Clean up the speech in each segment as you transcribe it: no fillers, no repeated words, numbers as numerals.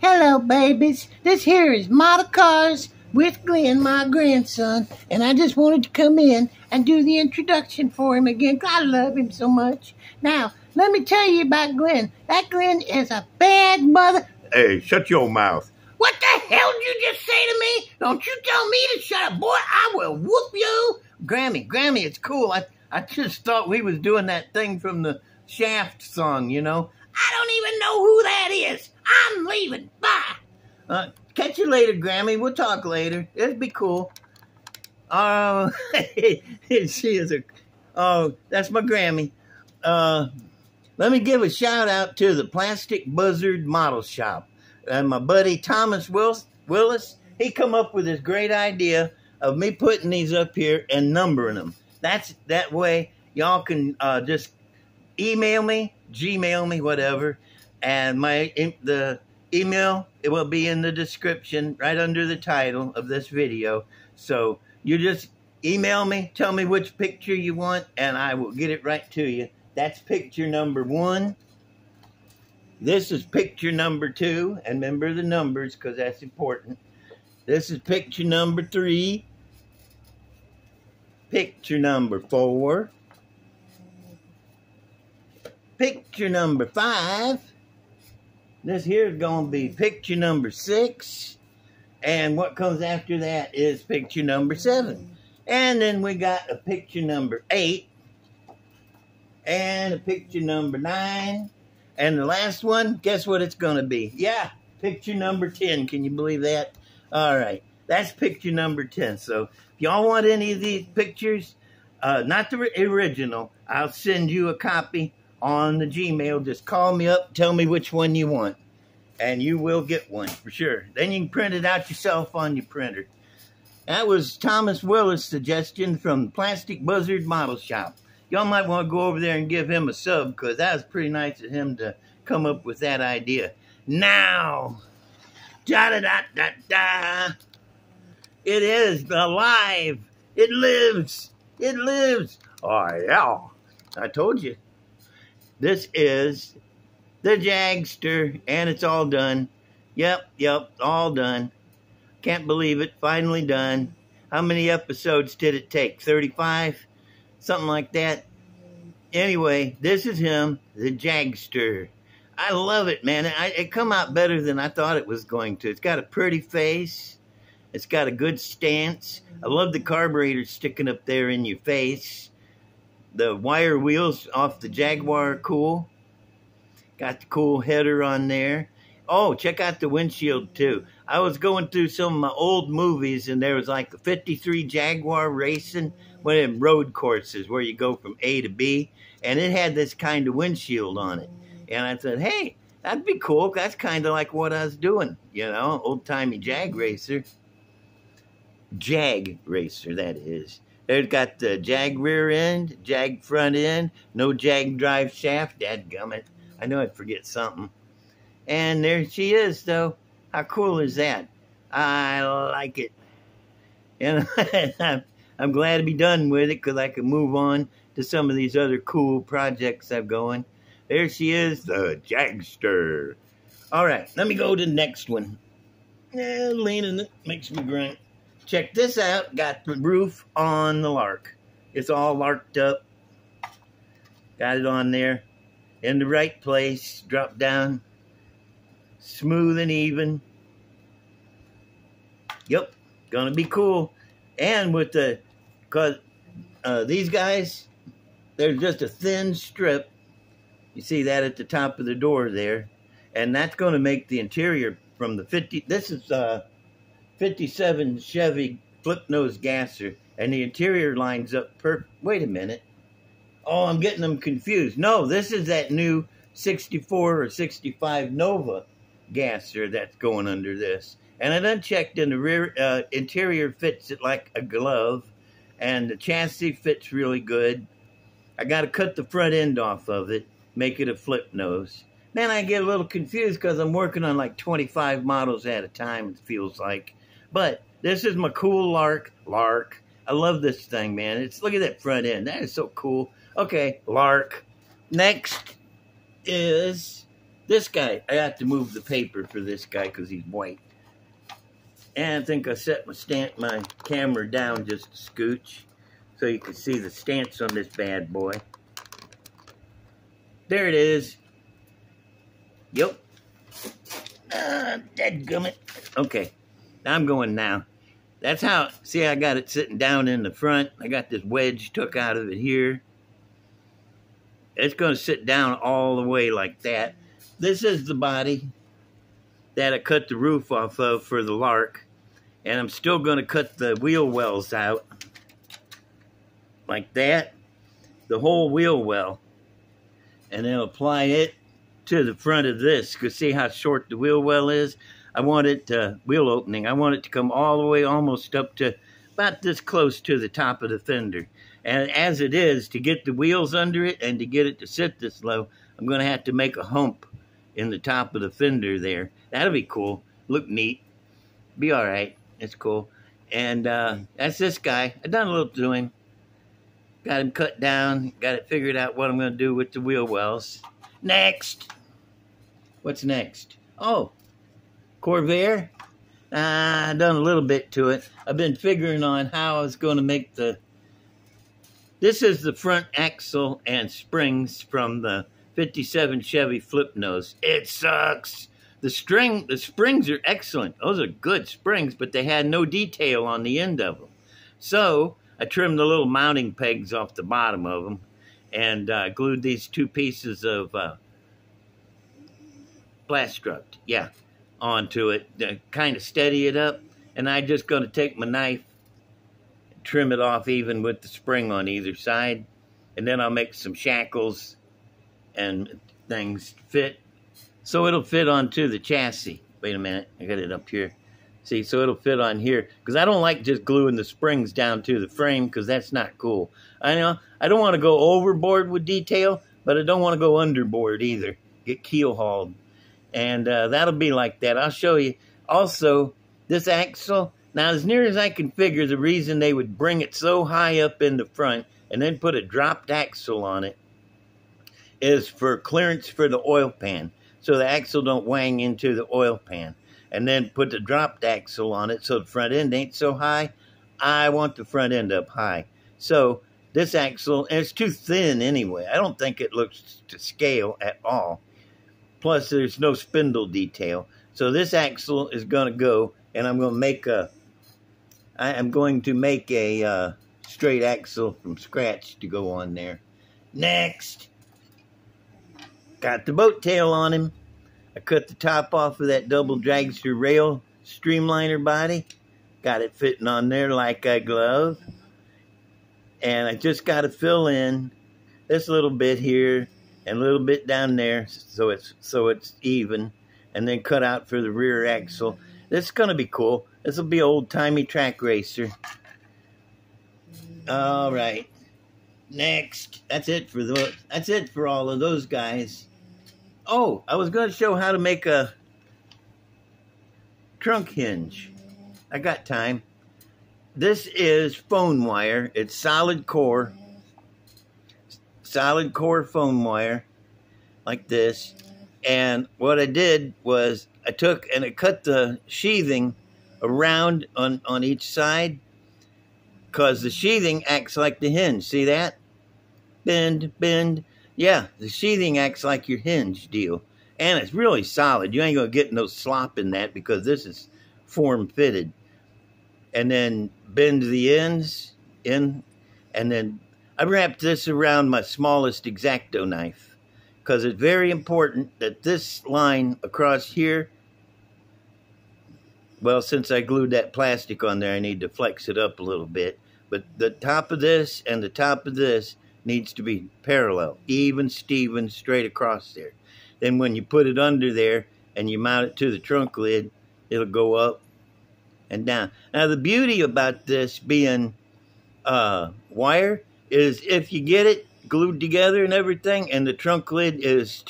Hello, babies. This here is Model Cars with Glenn, my grandson, and I just wanted to come in and do the introduction for him again 'cause I love him so much. Now, let me tell you about Glenn. That Glenn is a bad mother. Hey, shut your mouth. What the hell did you just say to me? Don't you tell me to shut up, boy. I will whoop you. Grammy, it's cool. I just thought we was doing that thing from the Shaft song, you know. I don't even know who that is. I'm leaving. Bye. Catch you later, Grammy. We'll talk later. It'll be cool. She is that's my Grammy. Let me give a shout out to the Plastic Buzzard Model Shop. And my buddy Thomas Willis, he come up with this great idea of me putting these up here and numbering them. That way y'all can just email me, Gmail me, whatever, and the email, it will be in the description right under the title of this video. So you just email me, tell me which picture you want, and I will get it right to you. That's picture number 1. This is picture number 2, and remember the numbers because that's important. This is picture number 3, picture number 4, picture number 5. This here is going to be picture number 6. And what comes after that is picture number 7. And then we got a picture number 8. And a picture number 9. And the last one, guess what it's going to be? Yeah, picture number 10. Can you believe that? All right, that's picture number 10. So if y'all want any of these pictures, not the original, I'll send you a copy on the Gmail. Just call me up, tell me which one you want, and you will get one for sure. Then you can print it out yourself on your printer. That was Thomas Willis' suggestion from Plastic Buzzard Model Shop. Y'all might want to go over there and give him a sub because that was pretty nice of him to come up with that idea. Now, da-da-da-da-da, it is alive. It lives. It lives. Oh, yeah. I told you. This is the Jagster, and it's all done. Yep, all done. Can't believe it, finally done. How many episodes did it take? 35? Something like that. Anyway, this is him, the Jagster. I love it, man. It come out better than I thought it was going to. It's got a pretty face. It's got a good stance. I love the carburetor sticking up there in your face. The wire wheels off the Jaguar are cool. Got the cool header on there. Oh, check out the windshield, too. I was going through some of my old movies, and there was like a 53 Jaguar racing, one of them road courses where you go from A to B, and it had this kind of windshield on it. And I said, hey, that'd be cool. That's kind of like what I was doing, you know, old-timey Jag racer. Jag racer, that is. There's got the Jag rear end, Jag front end, no Jag drive shaft. Dadgummit. I know I'd forget something. And there she is, though. How cool is that? I like it. And I'm glad to be done with it because I can move on to some of these other cool projects I've going. There she is, the Jagster. All right, let me go to the next one. Leaning it makes me grunt. Check this out. Got the roof on the Lark. It's all larked up. Got it on there. In the right place. Drop down. Smooth and even. Yep. Gonna be cool. And with the... Because these guys, there's just a thin strip. You see that at the top of the door there. And that's going to make the interior from the 50... This is... 57 Chevy flip-nose gasser, and the interior lines up wait a minute. Oh, I'm getting them confused. No, this is that new 64 or 65 Nova gasser that's going under this. And I done checked, in the rear interior fits it like a glove, and the chassis fits really good. I got to cut the front end off of it, make it a flip nose. Man, I get a little confused because I'm working on like 25 models at a time, it feels like. But this is my cool Lark. I love this thing, man. Look at that front end. That is so cool. Okay, Lark. Next is This guy, I have to move the paper for this guy because he's white. And I think I set my camera down just a scooch so you can see the stance on this bad boy. There it is. Yep. Dadgummit. Okay, I'm going now. That's how, see, I got it sitting down in the front. I got this wedge took out of it here. It's going to sit down all the way like that. This is the body that I cut the roof off of for the Lark. And I'm still going to cut the wheel wells out like that, the whole wheel well, and then apply it to the front of this. Because see how short the wheel well is? I want it to, wheel opening, I want it to come all the way almost up to about this close to the top of the fender. And as it is, to get the wheels under it and to get it to sit this low, I'm going to have to make a hump in the top of the fender there. That'll be cool. Look neat. Be all right. It's cool. And that's this guy. I done a little to him. Got him cut down. Got it figured out what I'm going to do with the wheel wells. Next. What's next? Oh, Corvair. I done a little bit to it. I've been figuring on how I was going to make the... This is the front axle and springs from the 57 Chevy flip nose. It sucks. The springs are excellent. Those are good springs, but they had no detail on the end of them. So I trimmed the little mounting pegs off the bottom of them and glued these two pieces of Plastruct, onto it to kind of steady it up. And I'm just going to take my knife, trim it off even with the spring on either side, and then I'll make some shackles and things fit. So it'll fit onto the chassis. Wait a minute, I got it up here. See, so it'll fit on here. Because I don't like just gluing the springs down to the frame, because that's not cool. I know, I don't want to go overboard with detail, but I don't want to go underboard either. Get keel hauled. And that'll be like that. I'll show you. Also, this axle, now as near as I can figure, the reason they would bring it so high up in the front and then put a dropped axle on it is for clearance for the oil pan. So the axle don't wang into the oil pan. And then put the dropped axle on it so the front end ain't so high. I want the front end up high. So this axle, and it's too thin anyway. I don't think it looks to scale at all. Plus there's no spindle detail. So this axle is going to go, and I'm going to make a, straight axle from scratch to go on there. Next. Got the boat tail on him. I cut the top off of that double Jagster rail streamliner body. Got it fitting on there like a glove. And I just got to fill in this little bit here and a little bit down there so it's even. And then cut out for the rear axle. This is going to be cool. This will be old-timey track racer. All right. Next. That's it for all of those guys. Oh, I was going to show how to make a trunk hinge. I got time. This is phone wire. It's solid core phone wire like this. And what I did was I took and I cut the sheathing around on each side, because the sheathing acts like the hinge. See that? Bend, bend. Yeah, the sheathing acts like your hinge deal. And it's really solid. You ain't going to get no slop in that because this is form fitted. And then bend the ends in. And then I wrapped this around my smallest X-Acto knife, because it's very important that this line across here, well, since I glued that plastic on there, I need to flex it up a little bit. But the top of this and the top of this needs to be parallel, even, Steven, straight across there. Then when you put it under there and you mount it to the trunk lid, it'll go up and down. Now, the beauty about this being wire is if you get it glued together and everything, and the trunk lid is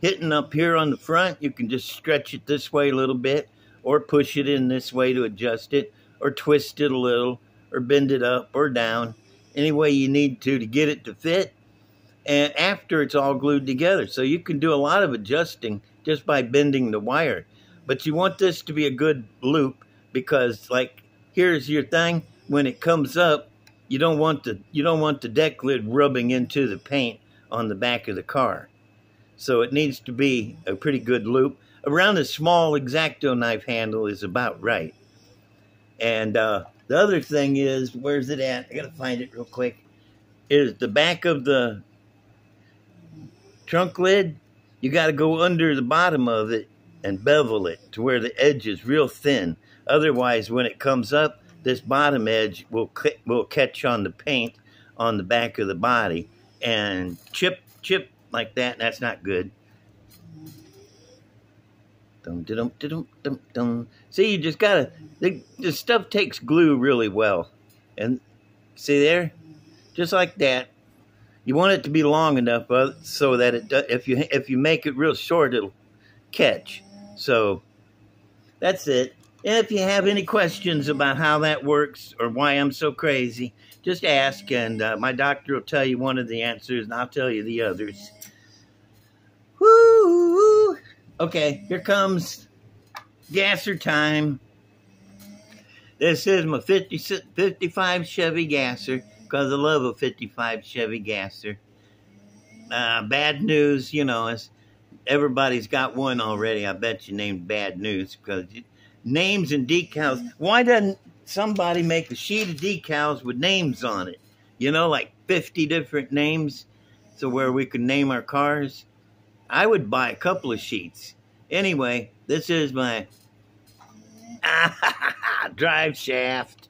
hitting up here on the front, you can just stretch it this way a little bit, or push it in this way to adjust it, or twist it a little, or bend it up or down, any way you need to get it to fit. And after it's all glued together, so you can do a lot of adjusting just by bending the wire. But you want this to be a good loop because, like, here's your thing. When it comes up, you don't want the deck lid rubbing into the paint on the back of the car. So it needs to be a pretty good loop. Around a small X-Acto knife handle is about right. And the other thing is, where's it at? I gotta find it real quick. Is the back of the trunk lid. You gotta go under the bottom of it and bevel it to where the edge is real thin. Otherwise, when it comes up, this bottom edge will catch on the paint on the back of the body and chip like that, and that's not good. See, you just gotta, the stuff takes glue really well. And see there? Just like that. You want it to be long enough so that it does, if you make it real short, it'll catch. So that's it. And if you have any questions about how that works or why I'm so crazy, just ask, and my doctor will tell you one of the answers, and I'll tell you the others. Woo! Okay, here comes gasser time. This is my 55 Chevy gasser, because I love a 55 Chevy gasser. Bad news, you know, everybody's got one already. I bet you named Bad News, because names and decals. Why doesn't somebody make a sheet of decals with names on it? You know, like 50 different names, so where we could name our cars. I would buy a couple of sheets. Anyway, this is my drive shaft.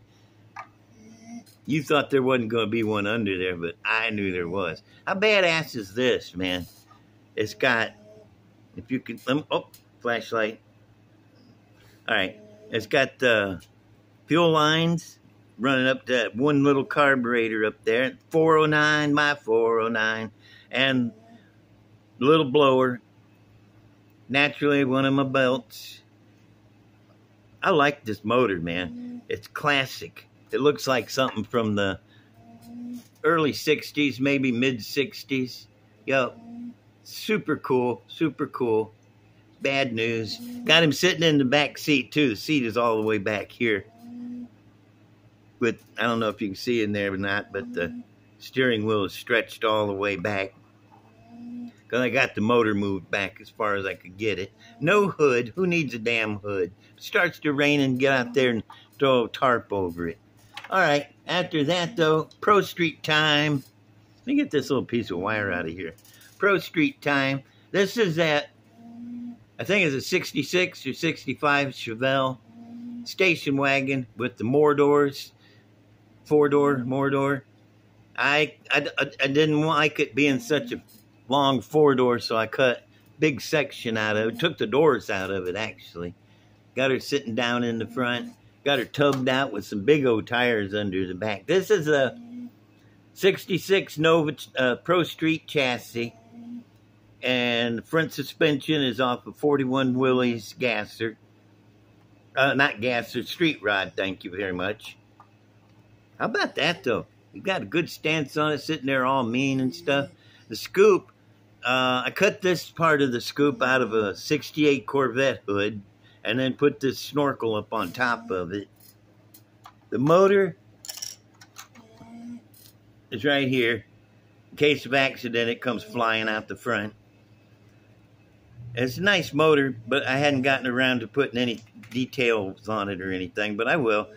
You thought there wasn't going to be one under there, but I knew there was. How badass is this, man? It's got, if you can, oh, flashlight. All right, it's got the fuel lines running up to that one little carburetor up there. 409, my 409, and the little blower. Naturally, one of my belts. I like this motor, man. It's classic. It looks like something from the early 60s, maybe mid-60s. Yo, super cool, super cool. Bad news. Got him sitting in the back seat, too. The seat is all the way back here. But I don't know if you can see in there or not, but the steering wheel is stretched all the way back. Because I got the motor moved back as far as I could get it. No hood. Who needs a damn hood? It starts to rain and get out there and throw a tarp over it. All right. After that, though, Pro Street time. Let me get this little piece of wire out of here. Pro Street time. This is that, I think it's a 66 or 65 Chevelle station wagon with the more doors. 4-door, more door. I didn't like it being such a long 4-door, so I cut big section out of it. Took the doors out of it, actually. Got her sitting down in the front. Got her tubbed out with some big old tires under the back. This is a 66 Nova Pro Street chassis. And the front suspension is off of 41 Willys gasser. Not gasser, street rod, thank you very much. How about that, though? You got a good stance on it, sitting there all mean and stuff. The scoop, I cut this part of the scoop out of a 68 Corvette hood and then put this snorkel up on top of it. The motor is right here. In case of accident, it comes flying out the front. It's a nice motor, but I hadn't gotten around to putting any details on it or anything, but I will.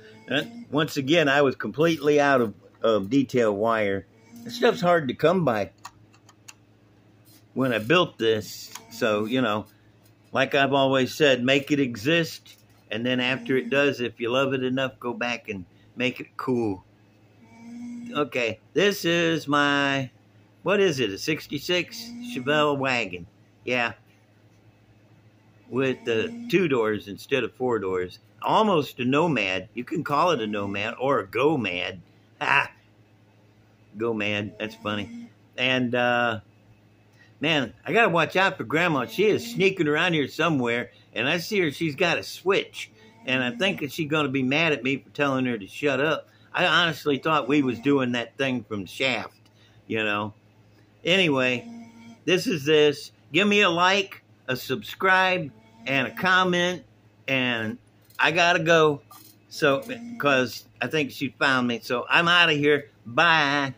Once again, I was completely out of detail wire. This stuff's hard to come by when I built this. So, you know, like I've always said, make it exist. And then after it does, if you love it enough, go back and make it cool. Okay, this is my, what is it, a 66 Chevelle wagon. Yeah. With the 2 doors instead of 4 doors. Almost a Nomad. You can call it a Nomad or a Go-Mad. Ha! Go-Mad. That's funny. And, man, I got to watch out for Grandma. She is sneaking around here somewhere, and I see her. She's got a switch. And I think that she's going to be mad at me for telling her to shut up. I honestly thought we was doing that thing from Shaft, you know. Anyway, this is this. Give me a like. a subscribe, and a comment. And I got to go. So, because I think she found me. So I'm out of here. Bye.